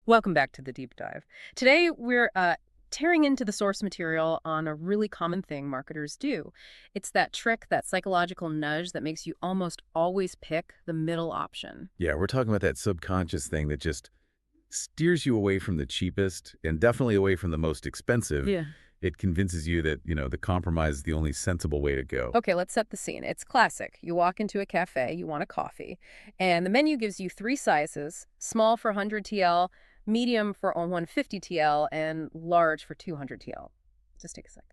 Welcome back to the deep dive. Today, we're tearing into the source material on a really common thing marketers do. It's that trick, that psychological nudge that makes you almost always pick the middle option. Yeah, we're talking about that subconscious thing that just steers you away from the cheapest and definitely away from the most expensive. Yeah. It convinces you that, the compromise is the only sensible way to go. Okay, let's set the scene. It's classic. You walk into a cafe, you want a coffee, and the menu gives you three sizes: small for 100 TL, medium for 150 TL, and large for 200 TL. Just take a sec.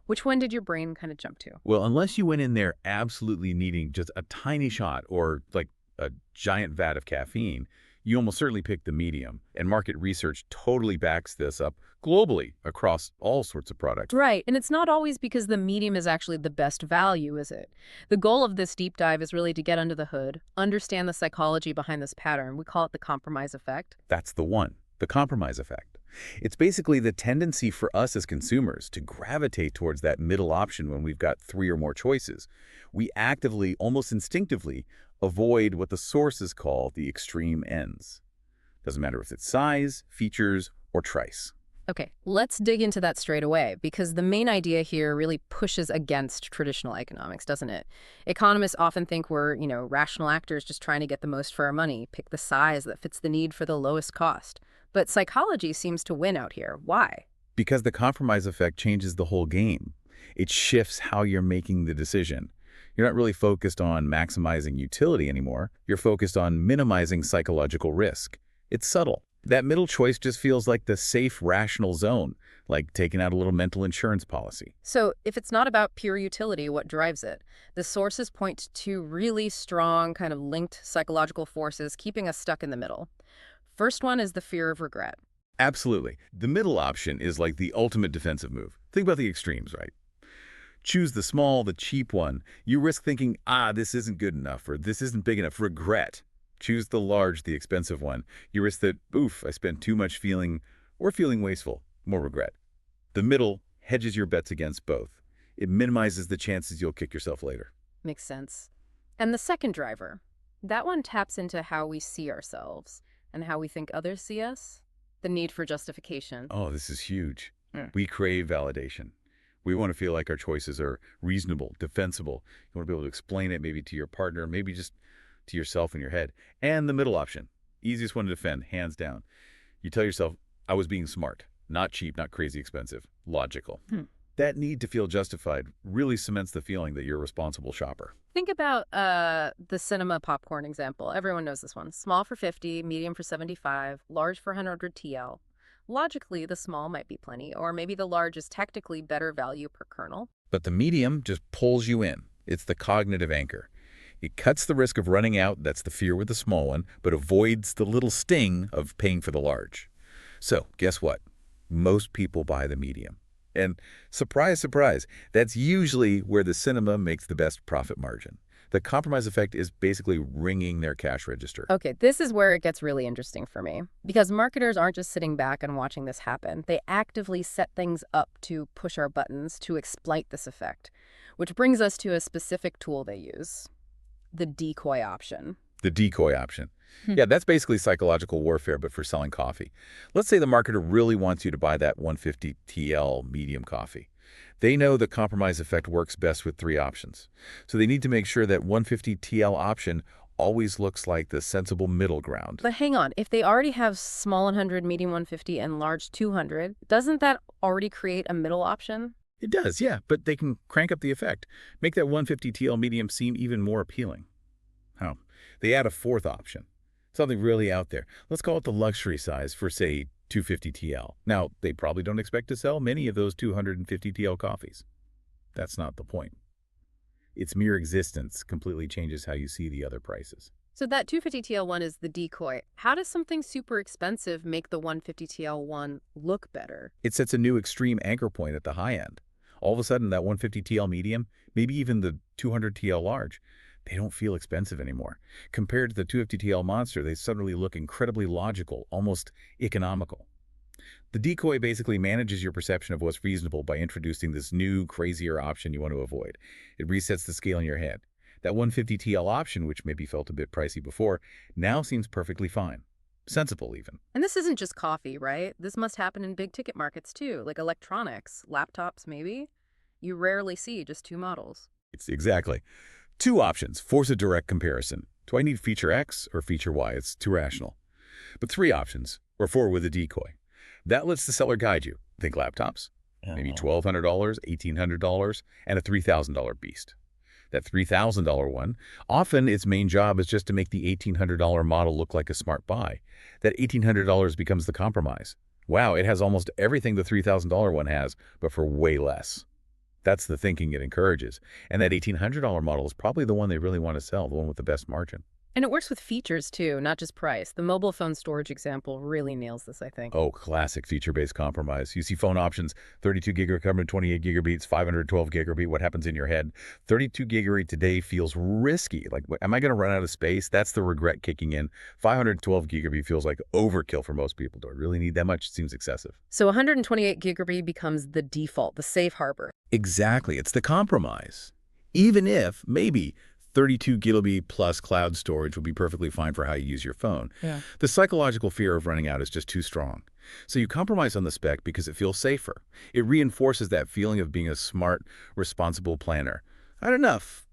Which one did your brain kind of jump to? Well, unless you went in there absolutely needing just a tiny shot or like a giant vat of caffeine, you almost certainly pick the medium. And market research totally backs this up globally across all sorts of products. Right, and it's not always because the medium is actually the best value, is it? The goal of this deep dive is really to get under the hood, understand the psychology behind this pattern. We call it the compromise effect. That's the one, the compromise effect. It's basically the tendency for us as consumers to gravitate towards that middle option when we've got three or more choices. We actively, almost instinctively, avoid what the sources call the extreme ends. Doesn't matter if it's size, features, or price. Okay, let's dig into that straight away, because the main idea here really pushes against traditional economics, doesn't it? Economists often think we're, rational actors just trying to get the most for our money, pick the size that fits the need for the lowest cost. But psychology seems to win out here. Why? Because the compromise effect changes the whole game. It shifts how you're making the decision. You're not really focused on maximizing utility anymore. You're focused on minimizing psychological risk. It's subtle. That middle choice just feels like the safe, rational zone, like taking out a little mental insurance policy. So if it's not about pure utility, what drives it? The sources point to really strong, kind of linked psychological forces keeping us stuck in the middle. First one is the fear of regret. Absolutely. The middle option is like the ultimate defensive move. Think about the extremes, right? Choose the small, the cheap one. You risk thinking, this isn't good enough, or this isn't big enough. Regret. Choose the large, the expensive one. You risk that, oof, I spent too much feeling wasteful. More regret. The middle hedges your bets against both. It minimizes the chances you'll kick yourself later. Makes sense. And the second driver, that one taps into how we see ourselves and how we think others see us. The need for justification. Oh, this is huge. Yeah. We crave validation. We want to feel like our choices are reasonable, defensible. You want to be able to explain it maybe to your partner, maybe just to yourself in your head. And the middle option, easiest one to defend, hands down. You tell yourself, I was being smart, not cheap, not crazy expensive, logical. That need to feel justified really cements the feeling that you're a responsible shopper. Think about the cinema popcorn example. Everyone knows this one. Small for 50, medium for 75, large for 100 TL. Logically, the small might be plenty, or maybe the large is technically better value per kernel. But the medium just pulls you in. It's the cognitive anchor. It cuts the risk of running out, that's the fear with the small one, but avoids the little sting of paying for the large. So, guess what? Most people buy the medium. And surprise, surprise, that's usually where the cinema makes the best profit margin. The compromise effect is basically ringing their cash register. Okay, this is where it gets really interesting for me, because marketers aren't just sitting back and watching this happen. They actively set things up to push our buttons to exploit this effect, which brings us to a specific tool they use: the decoy option. The decoy option. Yeah, that's basically psychological warfare, but for selling coffee. Let's say the marketer really wants you to buy that 150 TL medium coffee. They know the compromise effect works best with three options. So they need to make sure that 150 TL option always looks like the sensible middle ground. But hang on, if they already have small 100, medium 150, and large 200, doesn't that already create a middle option? It does, yeah, but they can crank up the effect. Make that 150 TL medium seem even more appealing. How? They add a fourth option. Something really out there. Let's call it the luxury size for, say, 250 TL. Now, they probably don't expect to sell many of those 250 TL coffees. That's not the point. Its mere existence completely changes how you see the other prices. So that 250 TL one is the decoy. How does something super expensive make the 150 TL one look better? It sets a new extreme anchor point at the high end. All of a sudden, that 150 TL medium, maybe even the 200 TL large, they don't feel expensive anymore. Compared to the 250 TL monster, they suddenly look incredibly logical, almost economical. The decoy basically manages your perception of what's reasonable by introducing this new, crazier option you want to avoid. It resets the scale in your head. That 150 TL option, which maybe felt a bit pricey before, now seems perfectly fine. sensible even. And this isn't just coffee, right? This must happen in big ticket markets too, like electronics, laptops maybe. You rarely see just two models. It's exactly. Two options. Force a direct comparison. Do I need feature X or feature Y? It's too rational. But three options, or four with a decoy. That lets the seller guide you. Think laptops, maybe $1,200, $1,800, and a $3,000 beast. That $3,000 one, often its main job is just to make the $1,800 model look like a smart buy. That $1,800 becomes the compromise. Wow, it has almost everything the $3,000 one has, but for way less. That's the thinking it encourages. And that $1,800 model is probably the one they really want to sell, the one with the best margin. And it works with features too, not just price. The mobile phone storage example really nails this, I think. Oh, classic feature-based compromise. You see phone options, 32 gig recovery, 28 gigabytes, 512 gigabyte. What happens in your head? 32 gigabyte today feels risky. Like, am I going to run out of space? That's the regret kicking in. 512 gigabyte feels like overkill for most people. Do I really need that much? It seems excessive. So 128 gigabyte becomes the default, the safe harbor. Exactly. It's the compromise. Even if, maybe, 32 gigabyte plus cloud storage would be perfectly fine for how you use your phone. Yeah. The psychological fear of running out is just too strong. So you compromise on the spec because it feels safer. It reinforces that feeling of being a smart, responsible planner. Not enough,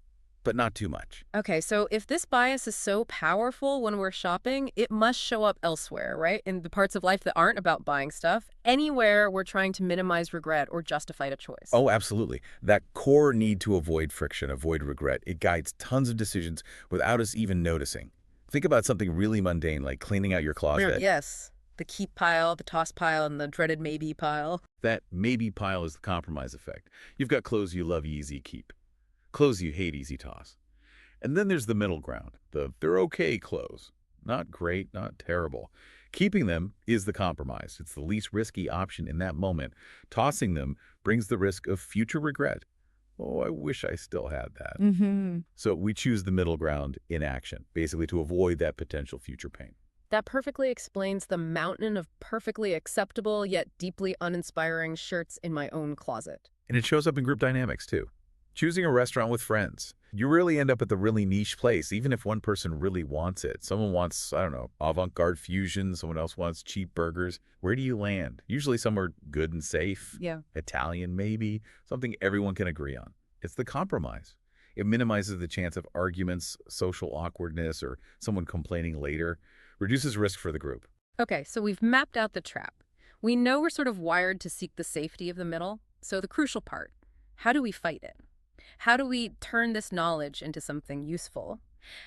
but not too much. Okay, so if this bias is so powerful when we're shopping, it must show up elsewhere, right? In the parts of life that aren't about buying stuff, anywhere we're trying to minimize regret or justify a choice. Oh, absolutely. That core need to avoid friction, avoid regret, it guides tons of decisions without us even noticing. Think about something really mundane like cleaning out your closet. Yes, the keep pile, the toss pile, and the dreaded maybe pile. That maybe pile is the compromise effect. You've got clothes you love easy keep, clothes you hate easy toss. And then there's the middle ground, they're okay clothes. Not great, not terrible. Keeping them is the compromise. It's the least risky option in that moment. Tossing them brings the risk of future regret. Oh, I wish I still had that. So we choose the middle ground in action, basically to avoid that potential future pain. That perfectly explains the mountain of perfectly acceptable yet deeply uninspiring shirts in my own closet. And it shows up in group dynamics too. Choosing a restaurant with friends. You really end up at the really niche place, even if one person really wants it. Someone wants, I don't know, avant-garde fusion. Someone else wants cheap burgers. Where do you land? Usually somewhere good and safe. Yeah. Italian, maybe. Something everyone can agree on. It's the compromise. It minimizes the chance of arguments, social awkwardness, or someone complaining later. Reduces risk for the group. Okay, so we've mapped out the trap. We know we're sort of wired to seek the safety of the middle. So the crucial part, how do we fight it? How do we turn this knowledge into something useful?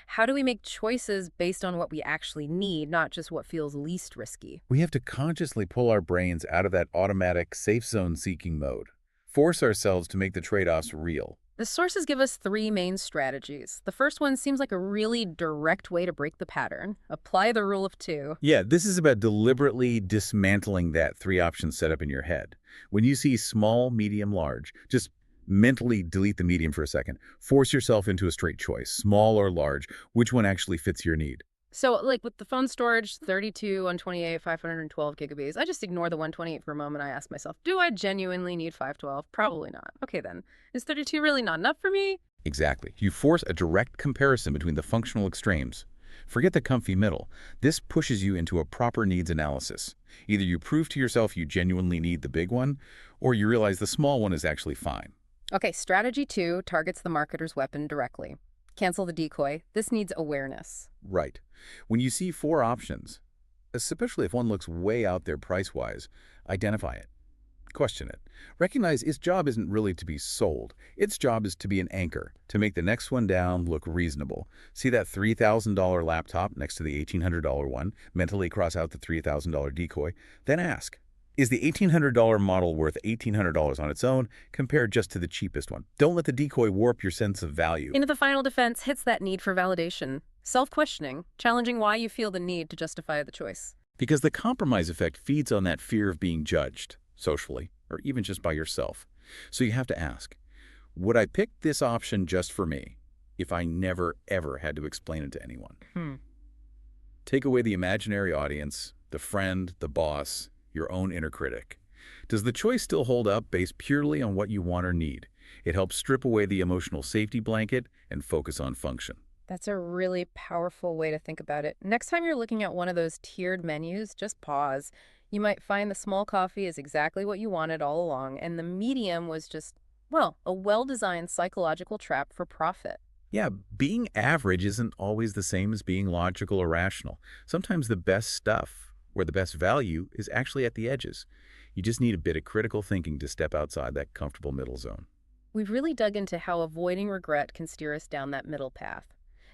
How do we make choices based on what we actually need, not just what feels least risky? We have to consciously pull our brains out of that automatic safe zone seeking mode. Force ourselves to make the trade-offs real. The sources give us three main strategies. The first one seems like a really direct way to break the pattern. Apply the rule of two. Yeah, this is about deliberately dismantling that three-option setup in your head. When you see small, medium, large, just mentally delete the medium for a second. Force yourself into a straight choice, small or large. Which one actually fits your need? So, like with the phone storage, 32, 128, 512 gigabytes, I just ignore the 128 for a moment. I ask myself, do I genuinely need 512? Probably not. Okay, then. Is 32 really not enough for me? Exactly. You force a direct comparison between the functional extremes. Forget the comfy middle. This pushes you into a proper needs analysis. Either you prove to yourself you genuinely need the big one, or you realize the small one is actually fine. Okay, strategy 2 targets the marketer's weapon directly. Cancel the decoy. This needs awareness. Right. When you see four options, especially if one looks way out there price-wise, identify it. Question it. Recognize its job isn't really to be sold. Its job is to be an anchor, to make the next one down look reasonable. See that $3,000 laptop next to the $1,800 one, mentally cross out the $3,000 decoy, then ask, is the $1,800 model worth $1,800 on its own compared just to the cheapest one? Don't let the decoy warp your sense of value. Into the final defense hits that need for validation. Self-questioning, challenging why you feel the need to justify the choice. Because the compromise effect feeds on that fear of being judged, socially, or even just by yourself. So you have to ask, would I pick this option just for me if I never, ever had to explain it to anyone? Take away the imaginary audience, the friend, the boss, your own inner critic. Does the choice still hold up based purely on what you want or need? It helps strip away the emotional safety blanket and focus on function. That's a really powerful way to think about it. Next time you're looking at one of those tiered menus, just pause. You might find the small coffee is exactly what you wanted all along, and the medium was just, well, a well-designed psychological trap for profit. Yeah, being average isn't always the same as being logical or rational. Sometimes the best stuff, where the best value, is actually at the edges. You just need a bit of critical thinking to step outside that comfortable middle zone. We've really dug into how avoiding regret can steer us down that middle path.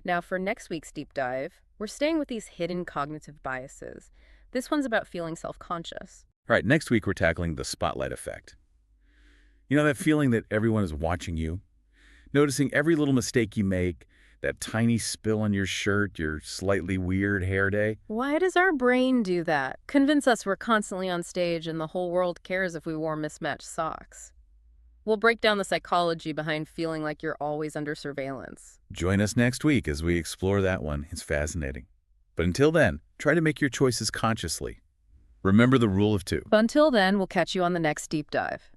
Now, for next week's deep dive, we're staying with these hidden cognitive biases. This one's about feeling self-conscious. All right, next week we're tackling the spotlight effect. You know that feeling that everyone is watching you? Noticing every little mistake you make, that tiny spill on your shirt, your slightly weird hair day? Why does our brain do that? Convince us we're constantly on stage and the whole world cares if we wore mismatched socks. We'll break down the psychology behind feeling like you're always under surveillance. Join us next week as we explore that one. It's fascinating. But until then, try to make your choices consciously. Remember the rule of two. But until then, we'll catch you on the next deep dive.